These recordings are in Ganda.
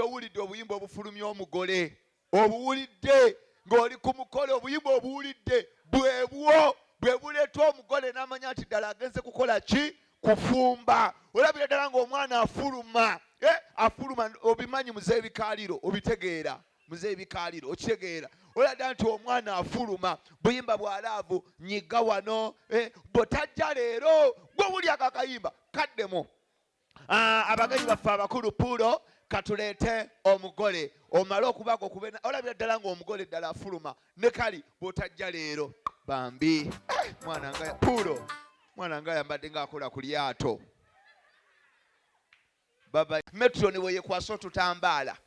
owulidde obuyimba obufulumya omugole obuwulidde ng'oli ku mukole obuyimba obuwulidde bwe buleeta omugole n'amanya nti ddala agenze kukola ki kufumba olabira ddala ng'omwana afuluma afuluma obimanyi muzeebikaaliro obitegeera muzeebikaaliro okitegeera olabira nti omwana afuluma buyimba bwalaavu nyiga wano bwetajja leero gwe wuli akakayimba kaddemu abagenyi baffe abakulu pulo katuleete omugole omale okubaga okubena olabira ddala ng'omugole ddala afuluma ne kali bw'otajja leero bambi mwana nga pulo mwana nga yambadde ng'akola ku lyato baba metroni bwe yekwasa otutambaala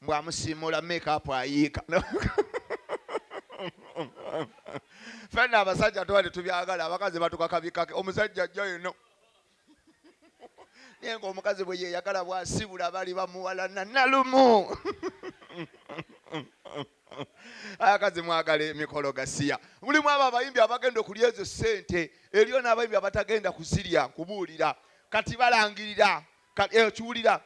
mbwamusiimula makeup ayiika fenna abasajja tuba tetubyagala abakazi batukakabikake omusajja ajja yino naye ng'omukazi bwe yeyagala bw'asibula bali bamuwalana nalumu abakazi mwagala emikolo gasiya mulimu abo abayimbi abagenda okulya ezo ssente eriyo n'abayimbi abatagenda kuzirya kubuulira kati balangirira okiwulira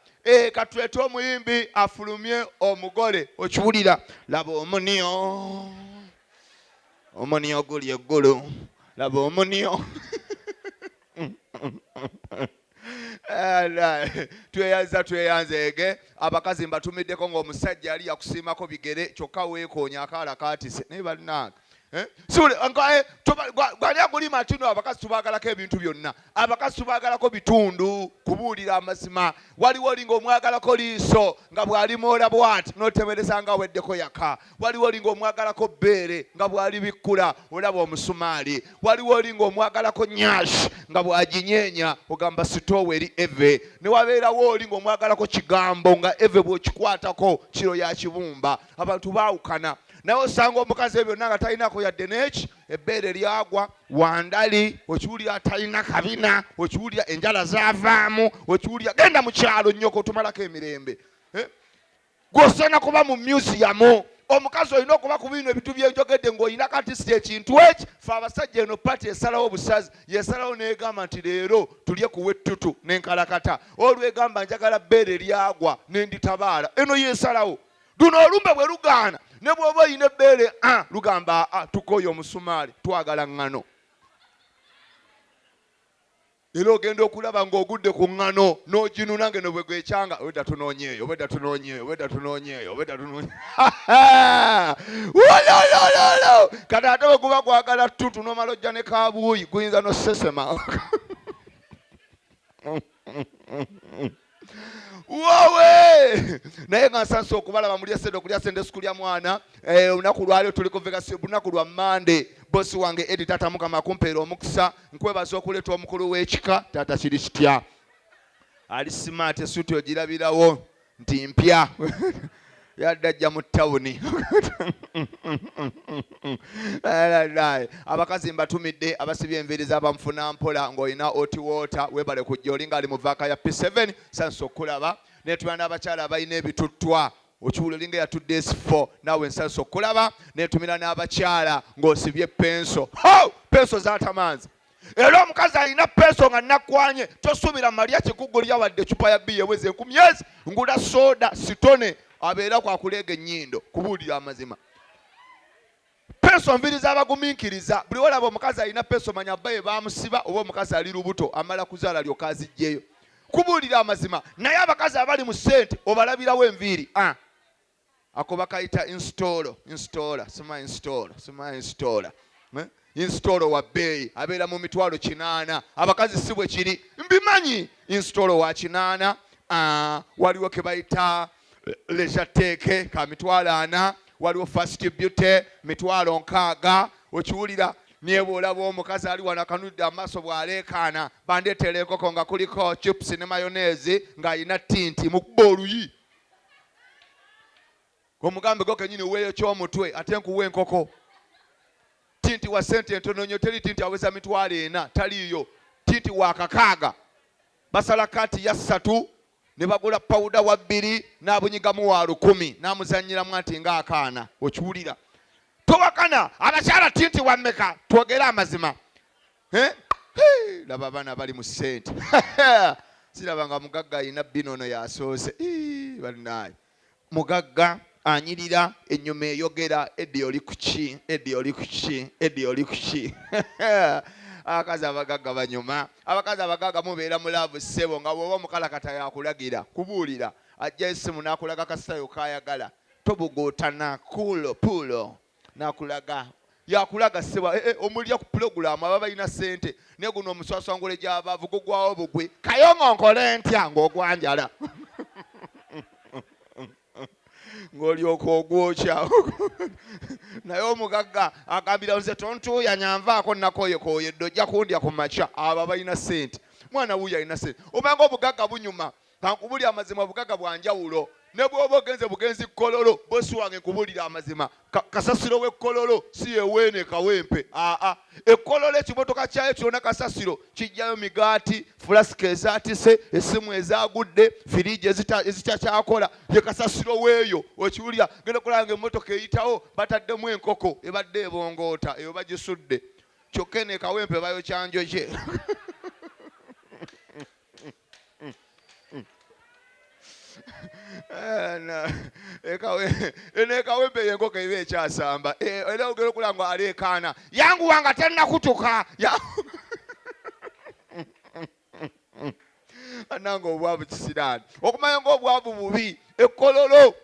katulete omuyimbi afulumye omugole okiwulira laba omuniyo guli eggulu laba omuniyo tweyanzeege abakazi mbatumiddeko ng'omusajja yali yakusiimako bigere kyokka weekoonya akaala kaatise naye balinaga gwali agulima atino abakazi tubaagalako ebintu byonna abakazi tubaagalako bitundu kubuulira amazima waliwo oli ng'omwagalako liiso nga bw'alimoola bw'ati n'otebereza nga aweddeko yaka waliwo oli ng'omwagalako bbeere nga bw'ali bikkula olaba omusumaali waliwo oli ng'omwagalako nyashi nga bw'aginyeenya ogamba sitoowa eri eve ne wabeerawo oli ng'omwagalako kigambo nga eve bw'okikwatako kiro ya kibumba abantu baawukana naye osanga omukazi ebyo byonna nga talinako yadde n'eki ebbeere lyagwa wandali okiwulira talina kabina okiwulira enjala zaavaamu okiwulira genda mu kyalo nnyoko otumalako emirembe gw'osaana kuba mu museum omukazi olina okuba ku bino ebintu byenjogedde ng'olina katisiti ekintu eki fe abasajja eno pati esalawo obusazi yesalawo n'egamba nti leero tulye kuwa ettutu n'enkalakata olwegamba njagala bbeere lyagwa n'enditabaala eno yesalawo luno olumbe bwe lugaana ne bw'oba oyina ebbeere lugamba tukooye omusumaali twagala ŋŋano era ogenda okulaba ng'ogudde ku ŋŋano n'oginuna ngeno bwe gwekyanga obedda tunoonyeeyo obedda tunoonyeeyo obedda tunoonyeeyo obedda tunoonyeeyo wololololo kati ate bwe guba gwagala ttutu n'omala ojja ne kaabuuyi guyinza n'osesema wowe naye nga nsansa okubalaba muli esente okulya sente sikulya mwana olunaku lwaliro tuli ku Vegas lunaku lwa Monday bosi wange Edi Tata Mukama akumpeera omukisa nkwebaza okuleeta omukulu w'ekika taata kiri kitya ali smart esuuti ogirabirawo nti mpya yadde ajja mu tawuni abakazi mbatumidde abasibye enviiri z'abamunfuna mpola ng'olina otiwoota webale kujja olinga ali mu vaaka ya P7 sansa okulaba netumira n'abakyala abalina ebituttwa okiwula olinga yatudde S4 naawe nsansa okulaba netumira n'abakyala ng'osibye penso penso z'atamanzi era omukazi alina penso nga nakwanye tosuubira malya kiguggulya wadde ecupa ya bbiya eweze 10 ngula soda sitone abeera kwakuleega ennyindo kubuulira amazima penso nviri z'abagumiikiriza buli olaba omukazi alina penso manya bbaye baamusiba oba omukazi ali lubuto amala kuzaala lyokka azijjeyo kubuulira amazima naye abakazi abali mu ssente obalabirawo enviiri ako bakayita installer wa bbeeyi abeera mu mitwalo 8 abakazi si bwe kiri mbimanyi installer wa 8 waliwo ke bayita leisure ka mitwalo 4 waliwo fast beauty mitwalo 6 okiwulira niye bw'olaba omukazi ali wano akanudde amaaso bw'aleekaana bandeetera enkoko nga kuliko chips ne mayonnaise ng'alina tinti mu kuba oluyi omugambe go kenyini weeyo ky'omutwe ate nkuwa enkoko tinti wa sente entono nnyo teri tinti aweza mitwalo 4 taliiyo tinti wa 6 basala kati ya 3 ne bagula pawuda wa 2 n'abunyigamu wa 10 n'amuzannyiramu anti ng'akaana okiwulira towakana abakyala tinti wa mmeka twogere amazima laba abaana bali mu ssente sirabanga mugagga alina binono yasoose bannaye mugagga anyirira ennyuma eyogera eddi oli kuki eddi oli kuki eddi oli kuki abakazi abagagga banyuma abakazi abagagga mubeera mulaavu ssebo nga bw'oba omukalakata yakulagira kubuulira ajja essimu n'akulaga kasitayo kayagala tobugootana kulo pulo n'akulaga yakulaga ssebo omulya ku pulogulaamu aba balina ssente naye guno omuswaswangule gy'abaavu gugwawo bugwe kayongo nkole ntya ng'ogwanjala ng'olyoka ogwokya naye omugagga agambira nze tontuuya nyanvaako nakoyekoyedde ojja kundya ku makya abo balina ssente mwana wuuyo alina ssente obanga obugagga bunyuma kankubulya amazima obugagga bwanjawulo ne bw'oba ogenze bugenzi kololo bosi wange nkubulira amazima kasasiro w'ekkololo si yeweene kawempe ekkololo ekimotoka kyayo kirona kasasiro kijjayo migaati fulasika ezatise essimu ezagudde firiji ezitakyakola ye kasasiro weeyo okiwulira genda okulanga emmotoka eyitawo bataddemu enkoko ebadde ebongoota eyo bagisudde kyokka eno ekawempe bayo kyanjoje enekawempe yenkoko eba ekyasamba era ogera okulanga aleekaana yanguwanga tennakutuka ananga obwavu kisiraani okumanya ngaobwavu bubi ekkololo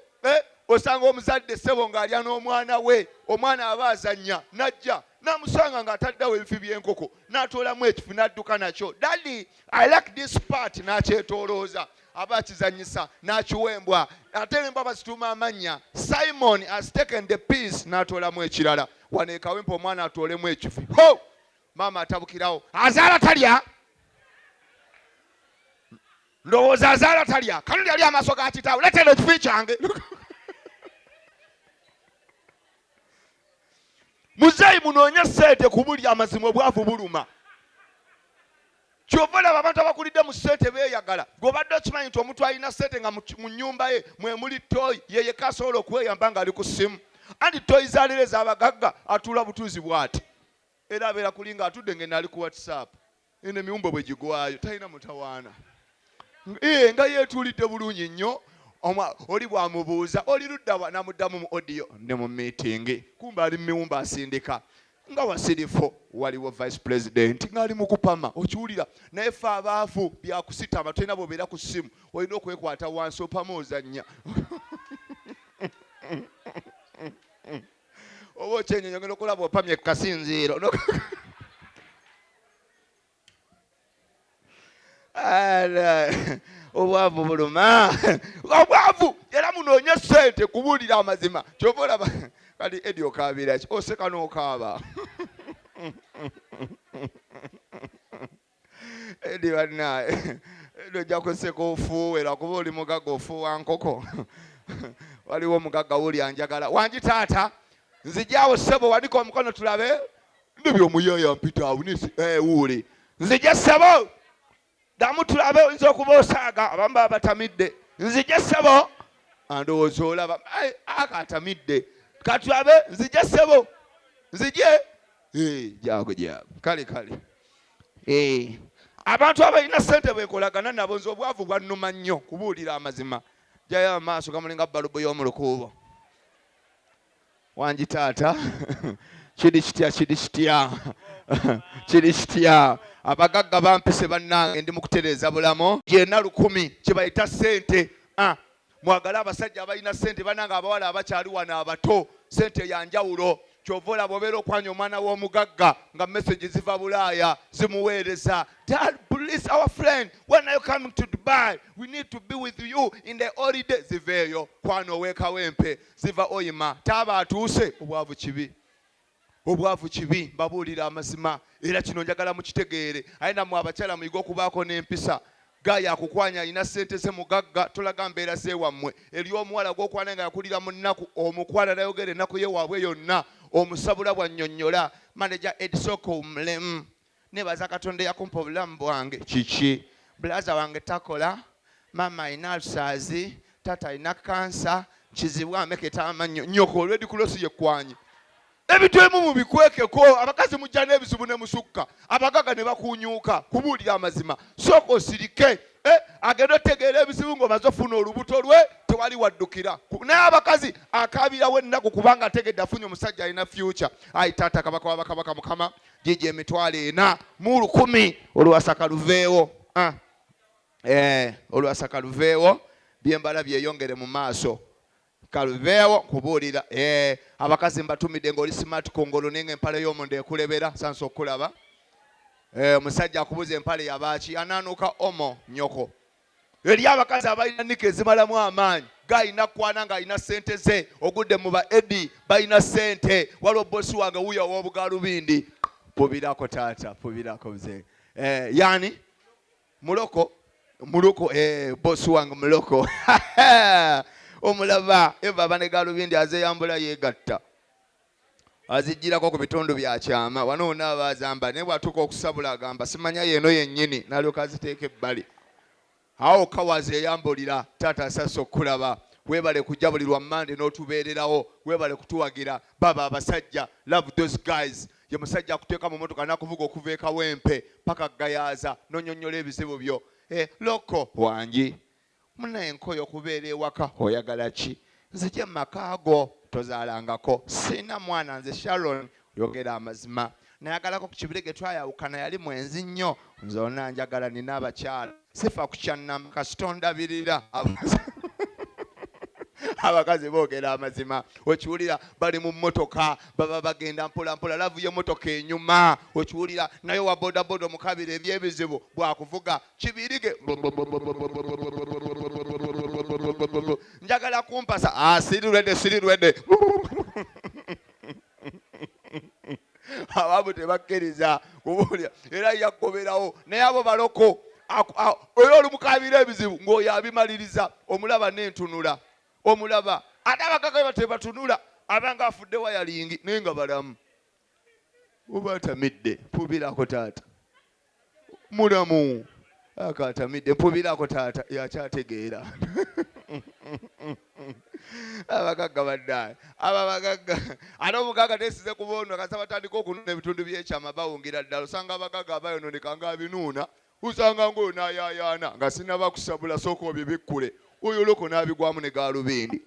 osanga omuzadde ssebo ng'alya n'omwana we omwana aba azannya najja namusanga ng'ataddawo ebifi by'enkoko n'atoolamu ekifu n'adduka nakyo daddy I like this part n'akyetoolooza aba akizanyisa n'akiwembwa ate embwa bazituuma amannya Simon has taken the piece n'atoolamu ekirala wano ekawempe omwana atoolemu ekifi maama atabukirawo azaala talya ndowooza azaala talya kanuli yali amaaso ga kitaawe letera ekifi kyange muzeeyi munoonye ssente kubulya amazima obwavu buluma kyova olaba abantu abakulidde mu ssente beeyagala gweobadde okimanyi nti omuntu alina ssente nga mu nnyumba ye mwe muli toyi yeyeka asobola okweyamba ng'ali ku ssimu anti toyi zaalero ez'abagagga atuula butuuzi bw'ati era abeera kulinga atudde ng'eno ali ku whatsapp eno emiwumbo bwe gigwayo talina mutawaana nga yeetuulidde bulungi nnyo oli bwamubuuza oli ludda namuddamu mu audio ne mu meeting kumba ali mu miwumba asindika nga wasirifo waliwo vice president ng'ali mu kupama okiwulira naye ffe abaavu byakusitama tulina bw'obeera ku ssimu olina okwekwata wansi opama ozannya oba okyenyonyo ngenda okulaba opamye kasinziiro obwavu buluma obwavu era munoonye ssente kubuulira amazima kyova olaba kati edi okaabira ki oseka n'okaaba edi bannaye edi ojja kuseka ofuuwera kuba oli mugagga ofuuwa nkoko waliwo omugagga wuli anjagala wangi taata nzijaawo ssebo wanika omukono tulabe ndibye omuyaya mpita awunisi wuuli nzija ssebo damu tulabe oyinza okuba osaaga abamu baba batamidde nzija ssebo andowooza olaba akatamidde katulabe nzija ssebo nzije jaago kale abantu abalina ssente beekolagana nabo nze obwavu bwannuma nnyo kubuulira amazima jayo amaaso gamulinga balubu y'omulukuubo wangi taata kiri kitya abagagga bampise bannange ndi mu kutereeza bulamu yenna 10 kye bayita ssente mwagale abasajja abalina ssente bannange abawala abakyali wano abato ssente yanjawulo kyova olaba obeera okwanya omwana w'omugagga nga message ziva Bulaaya zimuweereza Dad, please our friend when are you coming to Dubai we need to be with you in the holiday ziveeyo kwana ow'ekawempe ziva oyima taaba atuuse obwavu kibi mbabuulira amazima era kino njagala mukitegeere aye nammwe abakyala muyige okubaako n'empisa gaya akukwanya alina ssente ze mugagga tolaga mbeera zeewammwe eri omuwala gw'okwana nga yakulira mu nnaku omukwala nayogera ennaku ye waabwe yonna omusabula bwannyonnyola manager edisoko omulemu nebaza katonda eyakumpa obulamu bwange kiki bulaza wange takola maama alina alusaazi tata alina kansa kizibu ameketa amannyo nnyoko olwedi kulosi yekwanye ebintu ebimu mubikwekeko abakazi mujja n'ebizibu ne musukka abagagga ne bakunyuuka kubuulira amazima sooka osirike agenda otegeera ebizibu ng'omaze ofuna olubuto lwe tewali waddukira. Naye abakazi akaabirawo ennaku kubanga ategedde afunye omusajja alina future. Ayi taata kabaka w'abakabaka Mukama gigi emitwalo 4,100 olwasaka luveewo. Olwasaka luveewo byembala byeyongere mu maaso. Kaluveewo kubuulira abakazi mbatumidde ng'oli smart kongolo nenga empale y'omuntu ekulebera sansa okulaba. Omusajja akubuza empale yabaaki anaanuuka omo nyoko. Eri abakazi abalina nika ezimalamu amaanyi gayina kwana ng'alina ssente ze ogudde mu ba Edi balina ssente waliwo bosi wange wuya w'obugalubindi. Pubirako taata pubirako buze. Yani muloko bosi wange muloko. Omulaba eva banegalubindi azeyambula yegatta. Azijjirako ku bitundu bya kyama wano n'abazamba ne bwatuka okusabula agamba simanya yeno yennyini n'alyoka aziteeka ebbali. Awo kawazi eyambulira taata asasa okulaba. Weebale kujabulirwa Mande n'otubeererawo. Weebale kutuwagira baba abasajja. Love those guys. Ye musajja akuteeka mu motoka n'akuvuga okuva ekawempe paka gayaaza n'onyonnyola ebizibu byo. Loko wangi muna enkoyo okubeera ewaka oyagala ki? Nzije mu makaago tozaalangako. Sina mwana nze Sharon yogera amazima. Nayagalako ku kibirege twayawukana yali mwenzi nnyo. Nze ona njagala nina abakyala. Sifa ku kyannama kasitondabirira. Abakazi boogera amazima. Okiwulira bali mu mmotoka baba bagenda mpola mpola lavu y'emmotoka enyuma. Okiwulira naye wa bodaboda omukabira ebyebizibu bwakuvuga kibirige. Njagala kumpasa. Sirirwedde. Ababu tebakkiriza kubuulira era yakoberawo naye abo baloko oyo olumukabira ebizibu ng'oyo abimaliriza omulaba n'entunula. Omulaba ate abakaka tebatunula abanga afudde wayalingi naye nga balamu. Oba atamidde mpubirako taata mulamu akatamidde mpubirako taata yakyategeera. Abagagga baddaye ababagagga ate omugagga tesize kuboona kasa batandika okununa ebitundu by'ekyama bawungira ddala. Osanga abagagga abayononeka nga abinuuna usanga ng'oyo n'ayaayaana nga sinaba kusabula sooka obibikkule. Oyo loko n'abigwamu ne galubindi.